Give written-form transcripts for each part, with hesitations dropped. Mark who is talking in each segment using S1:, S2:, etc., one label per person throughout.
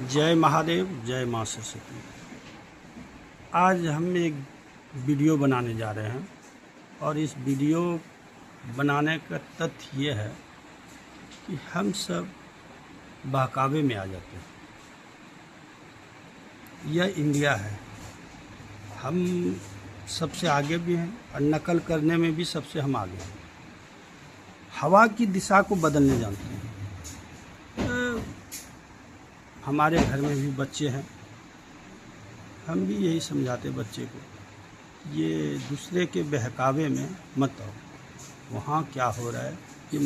S1: जय महादेव, जय माँ सरस्वती। आज हम एक वीडियो बनाने जा रहे हैं और इस वीडियो बनाने का तथ्य ये है कि हम सब बहकावे में आ जाते हैं। यह इंडिया है, हम सबसे आगे भी हैं और नकल करने में भी सबसे हम आगे हैं। हवा की दिशा को बदलने जानते हैं। हमारे घर में भी बच्चे हैं, हम भी यही समझाते बच्चे को, ये दूसरे के बहकावे में मत आओ। वहाँ क्या हो रहा है कि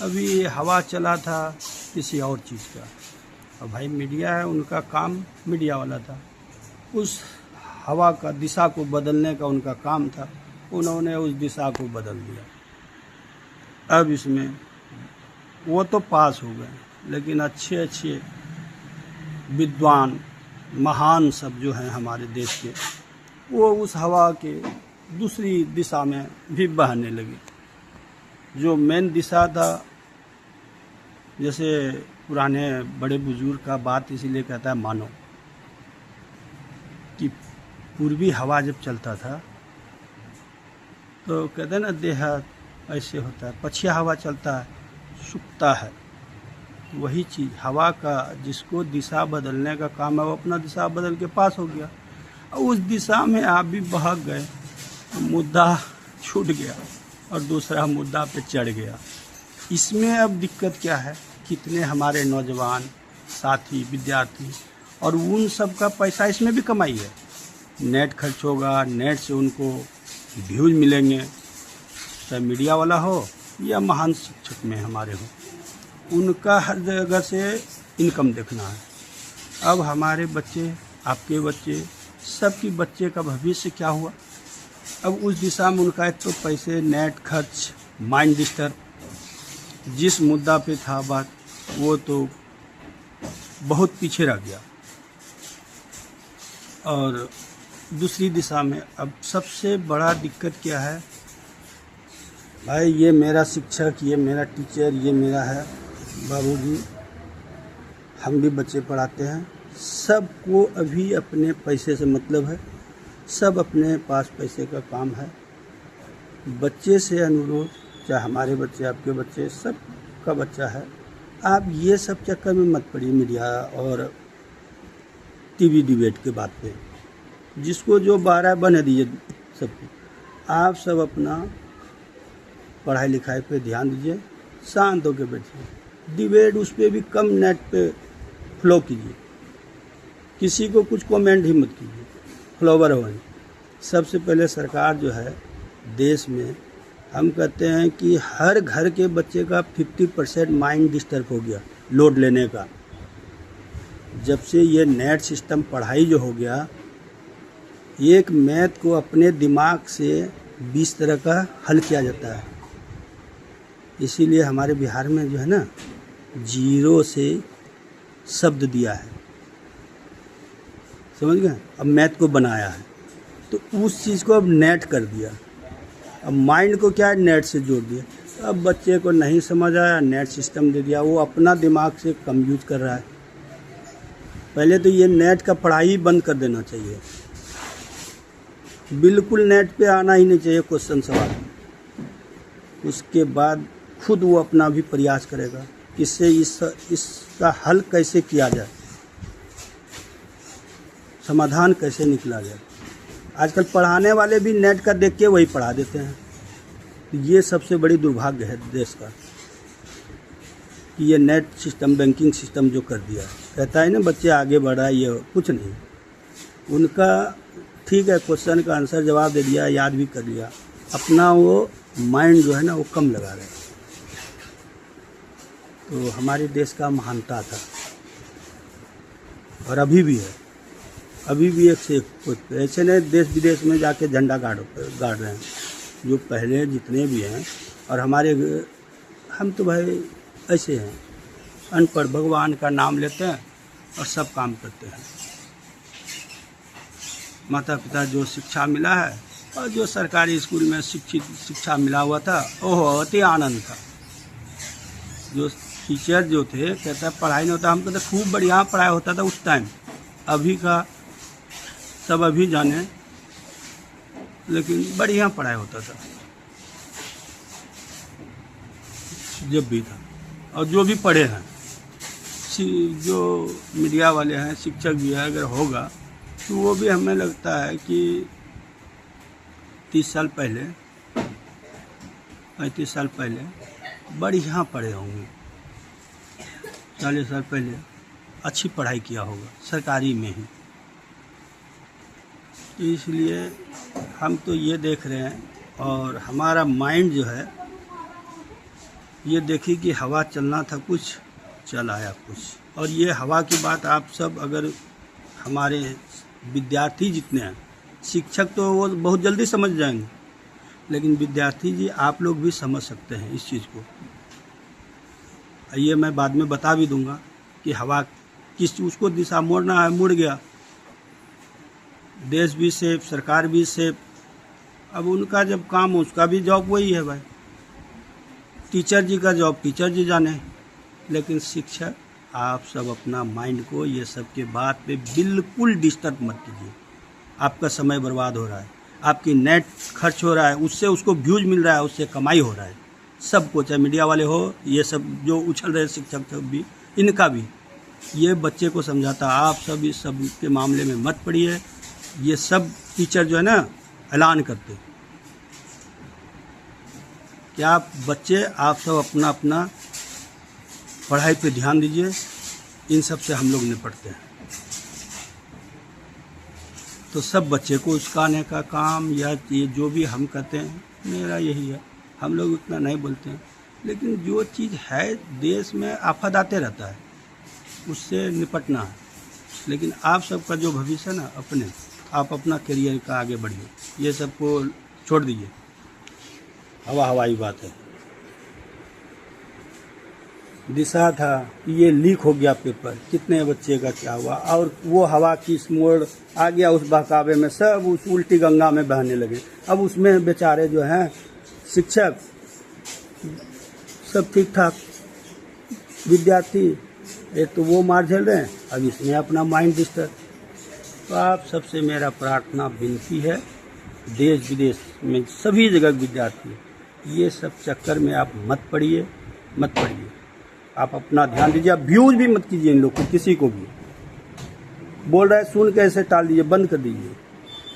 S1: अभी हवा चला था किसी और चीज़ का, और भाई मीडिया है, उनका काम मीडिया वाला था, उस हवा का दिशा को बदलने का उनका काम था, उन्होंने उस दिशा को बदल दिया। अब इसमें वो तो पास हो गए, लेकिन अच्छे विद्वान महान सब जो हैं हमारे देश के, वो उस हवा के दूसरी दिशा में भी बहने लगे। जो मेन दिशा था, जैसे पुराने बड़े बुजुर्ग का बात इसीलिए कहता है मानो, कि पूर्वी हवा जब चलता था तो कहते हैं ना देहात ऐसे होता है, पछिया हवा चलता है सूखता है। वही चीज़ हवा का जिसको दिशा बदलने का काम है, वो अपना दिशा बदल के पास हो गया, और उस दिशा में आप भी बहक गए, मुद्दा छूट गया और दूसरा मुद्दा पे चढ़ गया। इसमें अब दिक्कत क्या है, कितने हमारे नौजवान साथी विद्यार्थी और उन सब का पैसा इसमें भी कमाई है। नेट खर्च होगा, नेट से उनको व्यूज मिलेंगे, चाहे मीडिया वाला हो या महान शिक्षक में हमारे हो, उनका हर जगह से इनकम देखना है। अब हमारे बच्चे, आपके बच्चे, सबकी बच्चे का भविष्य क्या हुआ? अब उस दिशा में उनका तो पैसे, नेट खर्च, माइंड डिस्टर्ब, जिस मुद्दा पे था बात, वो तो बहुत पीछे रह गया। और दूसरी दिशा में अब सबसे बड़ा दिक्कत क्या है भाई, ये मेरा शिक्षक, ये मेरा टीचर, ये मेरा है बाबूजी, हम भी बच्चे पढ़ाते हैं, सबको अभी अपने पैसे से मतलब है, सब अपने पास पैसे का काम है। बच्चे से अनुरोध, चाहे हमारे बच्चे, आपके बच्चे, सब का बच्चा है, आप ये सब चक्कर में मत पड़िए मीडिया और टीवी डिबेट के बात पे। जिसको जो 12 बने दीजिए सबको, आप सब अपना पढ़ाई लिखाई पे ध्यान दीजिए, शांत होकर बैठिए। डिबेट उस पर भी कम नेट पे फ्लो कीजिए, किसी को कुछ कमेंट ही मत कीजिए, फ्लोवर हो। सबसे पहले सरकार जो है देश में, हम कहते हैं कि हर घर के बच्चे का 50% माइंड डिस्टर्ब हो गया लोड लेने का। जब से ये नेट सिस्टम पढ़ाई जो हो गया, एक मैथ को अपने दिमाग से 20 तरह का हल किया जाता है। इसीलिए हमारे बिहार में जो है ना, 0 से शब्द दिया है, समझ गए? अब मैथ को बनाया है, तो उस चीज़ को अब नेट कर दिया। अब माइंड को क्या है, नेट से जोड़ दिया। अब बच्चे को नहीं समझ आया, नेट सिस्टम दे दिया, वो अपना दिमाग से कम यूज कर रहा है। पहले तो ये नेट का पढ़ाई बंद कर देना चाहिए, बिल्कुल नेट पे आना ही नहीं चाहिए क्वेश्चन सवाल। उसके बाद खुद वो अपना भी प्रयास करेगा, इससे इसका हल कैसे किया जाए, समाधान कैसे निकला जाए। आजकल पढ़ाने वाले भी नेट का देख के वही पढ़ा देते हैं। ये सबसे बड़ी दुर्भाग्य है देश का, कि ये नेट सिस्टम, बैंकिंग सिस्टम जो कर दिया, कहता है ना बच्चे आगे बढ़ रहा है, ये कुछ नहीं। उनका ठीक है, क्वेश्चन का आंसर जवाब दे दिया, याद भी कर लिया, अपना वो माइंड जो है ना वो कम लगा रहे हैं। तो हमारे देश का महानता था और अभी भी है, अभी भी एक से एक ऐसे नहीं देश विदेश में जाके झंडा गाड़ रहे हैं जो पहले जितने भी हैं। और हमारे, हम तो भाई ऐसे हैं, अनपढ़, भगवान का नाम लेते हैं और सब काम करते हैं। माता पिता जो शिक्षा मिला है और जो सरकारी स्कूल में शिक्षा मिला हुआ था, ओह अति आनंद था। जो टीचर जो थे कहता पढ़ाई नहीं होता, हम कहते खूब बढ़िया पढ़ाई होता था उस टाइम। अभी का सब अभी जाने, लेकिन बढ़िया पढ़ाई होता था जब भी था। और जो भी पढ़े हैं, जो मीडिया वाले हैं, शिक्षक भी है, अगर होगा तो वो भी हमें लगता है कि 30 साल पहले, 35 साल पहले बढ़िया पढ़े होंगे। 40 साल पहले अच्छी पढ़ाई किया होगा सरकारी में ही। तो इसलिए हम तो ये देख रहे हैं, और हमारा माइंड जो है ये देखिए कि हवा चलना था कुछ, चल आया कुछ। और ये हवा की बात आप सब, अगर हमारे विद्यार्थी जितने हैं, शिक्षक तो वो बहुत जल्दी समझ जाएंगे, लेकिन विद्यार्थी जी आप लोग भी समझ सकते हैं इस चीज़ को। ये मैं बाद में बता भी दूंगा कि हवा किस, उसको दिशा मोड़ना है, मुड़ गया, देश भी सेफ, सरकार भी सेफ। अब उनका जब काम, उसका भी जॉब वही है भाई, टीचर जी का जॉब टीचर जी जाने। लेकिन शिक्षक, आप सब अपना माइंड को ये सब के बात पे बिल्कुल डिस्टर्ब मत कीजिए। आपका समय बर्बाद हो रहा है, आपकी नेट खर्च हो रहा है, उससे उसको व्यूज मिल रहा है, उससे कमाई हो रहा है सबको, चाहे मीडिया वाले हो, ये सब जो उछल रहे शिक्षक सब भी, इनका भी। ये बच्चे को समझाता, आप सब इस सब के मामले में मत पड़िए। ये सब टीचर जो है ना ऐलान करते कि आप बच्चे, आप सब अपना अपना पढ़ाई पे ध्यान दीजिए, इन सब से हम लोग निपटते हैं। तो सब बच्चे को उचकाने का काम, या ये जो भी हम कहते हैं, मेरा यही है। हम लोग उतना नहीं बोलते हैं, लेकिन जो चीज़ है देश में आफत आते रहता है, उससे निपटना है। लेकिन आप सबका जो भविष्य है ना, अपने आप अपना करियर का आगे बढ़िए, ये सबको छोड़ दीजिए। हवाई बात है। दिशा था कि ये लीक हो गया पेपर, कितने बच्चे का क्या हुआ, और वो हवा किस मोड़ आ गया, उस बहकावे में सब उस उल्टी गंगा में बहने लगे। अब उसमें बेचारे जो हैं शिक्षक सब ठीक ठाक, विद्यार्थी एक तो वो मार झेल रहे हैं, अब इसमें अपना माइंड डिस्टर्ब। तो आप सबसे मेरा प्रार्थना विनती है, देश विदेश में सभी जगह विद्यार्थी, ये सब चक्कर में आप मत पड़िए, मत पड़िए। आप अपना ध्यान दीजिए, आप व्यूज भी मत कीजिए इन लोग को, किसी को भी बोल रहा है सुन के ऐसे टाल दीजिए, बंद कर दीजिए,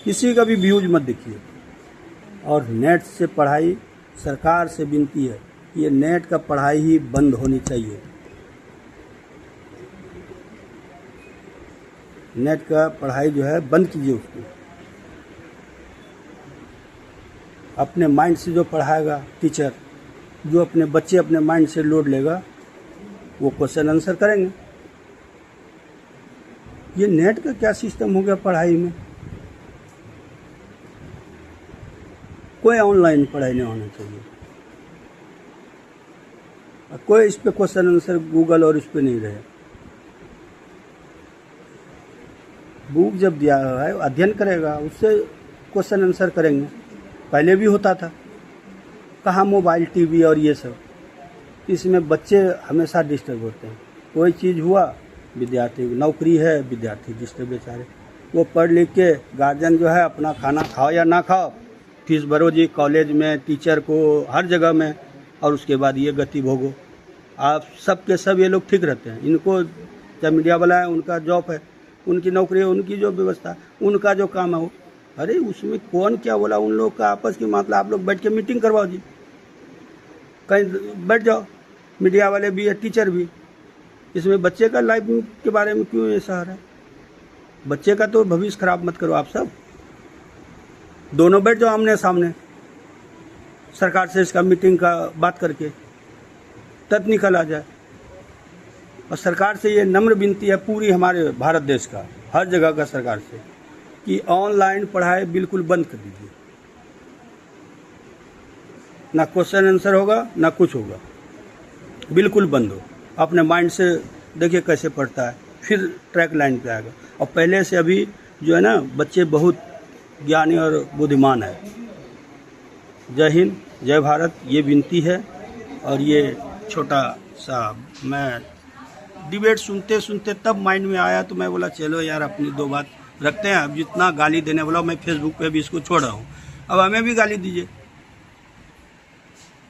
S1: किसी का भी व्यूज मत देखिए। और नेट से पढ़ाई, सरकार से विनती है, ये नेट का पढ़ाई ही बंद होनी चाहिए। नेट का पढ़ाई जो है बंद कीजिए उसको। अपने माइंड से जो पढ़ाएगा टीचर, जो अपने बच्चे अपने माइंड से लोड लेगा, वो क्वेश्चन आंसर करेंगे। ये नेट का क्या सिस्टम हो गया पढ़ाई में, कोई ऑनलाइन पढ़ाई नहीं होना चाहिए, कोई इस पे क्वेश्चन आंसर गूगल और इस पे नहीं रहे। बुक जब दिया है अध्ययन करेगा, उससे क्वेश्चन आंसर करेंगे। पहले भी होता था, कहाँ मोबाइल टीवी और ये सब, इसमें बच्चे हमेशा डिस्टर्ब होते हैं। कोई चीज़ हुआ, विद्यार्थी नौकरी है, विद्यार्थी डिस्टर्ब बेचारे। वो पढ़ लिख के गार्जियन जो है अपना खाना खाओ या ना खाओ, फीस भरो जी कॉलेज में, टीचर को, हर जगह में, और उसके बाद ये गति भोगो। आप सब के सब ये लोग ठीक रहते हैं। इनको जब मीडिया वाला है, उनका जॉब है, उनकी नौकरी है, उनकी जो व्यवस्था, उनका जो काम है वो, अरे उसमें कौन क्या बोला, उन लोग का आपस की मतलब, आप लोग बैठ के मीटिंग करवाओ जी, कहीं बैठ जाओ, मीडिया वाले भी है, टीचर भी। इसमें बच्चे का लाइफ के बारे में क्यों ऐसा हो रहा है? बच्चे का तो भविष्य खराब मत करो। आप सब दोनों बैठ जाओ आमने सामने, सरकार से इसका मीटिंग का बात करके तब निकल आ जाए। और सरकार से ये नम्र विनती है पूरी हमारे भारत देश का, हर जगह का सरकार से, कि ऑनलाइन पढ़ाई बिल्कुल बंद कर दीजिए। ना क्वेश्चन आंसर होगा, ना कुछ होगा, बिल्कुल बंद हो। अपने माइंड से देखिए कैसे पढ़ता है, फिर ट्रैक लाइन पे आएगा। और पहले से अभी जो है ना, बच्चे बहुत ज्ञानी और बुद्धिमान है। जय हिंद, जय भारत, ये विनती है। और ये छोटा साहब मैं डिबेट सुनते सुनते तब माइंड में आया तो मैं बोला चलो यार अपनी दो बात रखते हैं। अब जितना गाली देने वाला मैं फेसबुक पे भी इसको छोड़ रहा हूँ, अब हमें भी गाली दीजिए,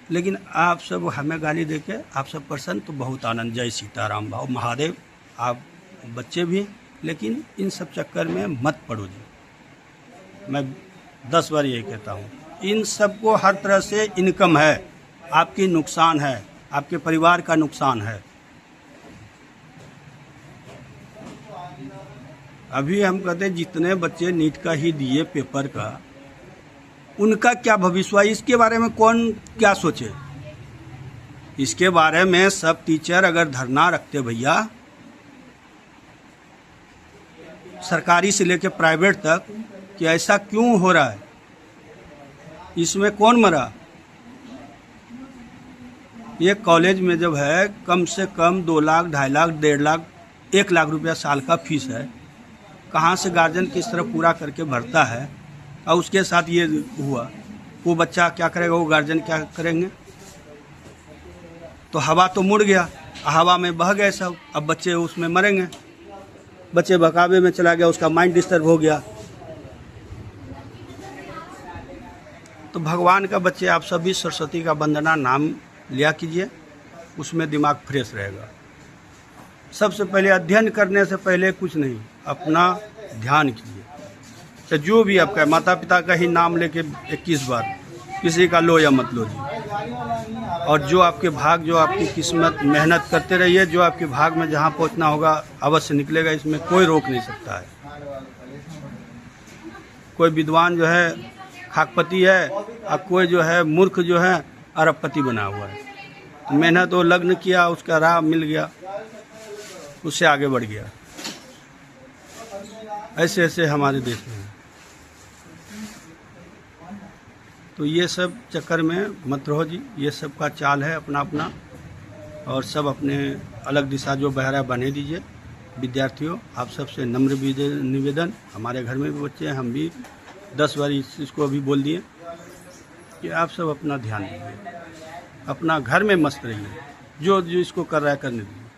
S1: लेकिन आप सब हमें गाली देके आप सब प्रसन्न तो बहुत आनंद। जय सीताराम भाव महादेव। आप बच्चे भी, लेकिन इन सब चक्कर में मत पड़ो जी। मैं 10 बार यही कहता हूँ, इन सब को हर तरह से इनकम है, आपकी नुकसान है, आपके परिवार का नुकसान है। अभी हम कहते हैं जितने बच्चे नीट का ही दिए पेपर का, उनका क्या भविष्य है, इसके बारे में कौन क्या सोचे। इसके बारे में सब टीचर अगर धरना रखते भैया, सरकारी से लेकर प्राइवेट तक, कि ऐसा क्यों हो रहा है, इसमें कौन मरा। ये कॉलेज में जब है कम से कम 2 लाख, 2.5 लाख, 1.5 लाख, 1 लाख रुपया साल का फीस है। कहाँ से गार्जियन किस तरह पूरा करके भरता है, और उसके साथ ये हुआ, वो बच्चा क्या करेगा, वो गार्जियन क्या करेंगे। तो हवा तो मुड़ गया, हवा में बह गए सब, अब बच्चे उसमें मरेंगे। बच्चे बहकावे में चला गया, उसका माइंड डिस्टर्ब हो गया। तो भगवान का बच्चे आप सभी सरस्वती का वंदना नाम लिया कीजिए, उसमें दिमाग फ्रेश रहेगा। सबसे पहले अध्ययन करने से पहले कुछ नहीं, अपना ध्यान कीजिए। तो जो भी आपका माता पिता का ही नाम लेके 21 बार, किसी का लो या मत लो जी। और जो आपके भाग, जो आपकी किस्मत, मेहनत करते रहिए, जो आपके भाग में जहाँ पहुँचना होगा अवश्य निकलेगा, इसमें कोई रोक नहीं सकता है। कोई विद्वान जो है खाकपति है, और कोई जो है मूर्ख जो है अरबपति बना हुआ है। मेहनत वो लग्न किया, उसका राह मिल गया, उससे आगे बढ़ गया। ऐसे ऐसे हमारे देश में है। तो ये सब चक्कर में मत रहो जी, ये सब का चाल है अपना अपना, और सब अपने अलग दिशा जो बहरा बने दीजिए। विद्यार्थियों, आप सबसे नम्र निवेदन, हमारे घर में भी बच्चे हैं, हम भी 10 बार इसको अभी बोल दिए कि आप सब अपना ध्यान दीजिए, अपना घर में मस्त रहिए, जो इसको कर रहा है करने दीजिए।